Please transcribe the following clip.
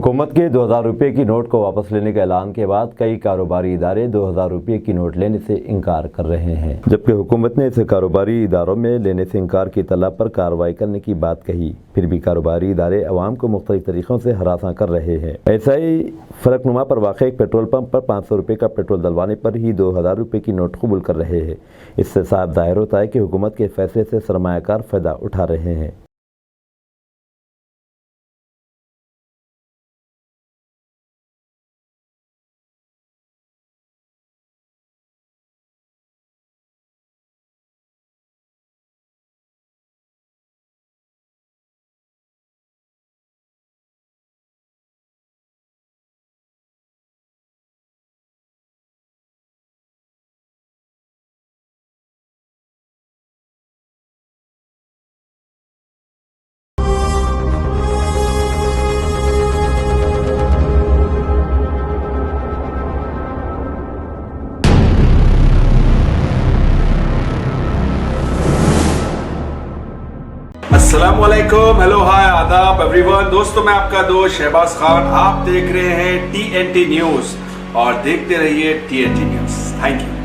हुकूमत के 2000 रुपये की नोट को वापस लेने के ऐलान के बाद कई कारोबारी इदारे 2000 रुपये की नोट लेने से इनकार कर रहे हैं, जबकि हुकूमत ने इसे कारोबारी इदारों में लेने से इनकार की तलब पर कार्रवाई करने की बात कही। फिर भी कारोबारी इदारे अवाम को मुख्तलिफ तरीक़ों से हरासा कर रहे हैं। ऐसा ही फलकनुमा पर वाक़ एक पेट्रोल पंप पर 500 रुपये का पेट्रोल डलवाने पर ही 2000 रुपये की नोट कबूल कर रहे हैं। इससे साफ ज़ाहिर होता है कि हुकूमत के फैसले से सरमायाकार फ़ायदा उठा रहे हैं। अस्सलामुअलैकुम, हेलो, हाय, आदाब एवरीवन। दोस्तों, मैं आपका दोस्त शहबाज खान। आप देख रहे हैं TNT न्यूज और देखते रहिए TNT न्यूज। Thank you.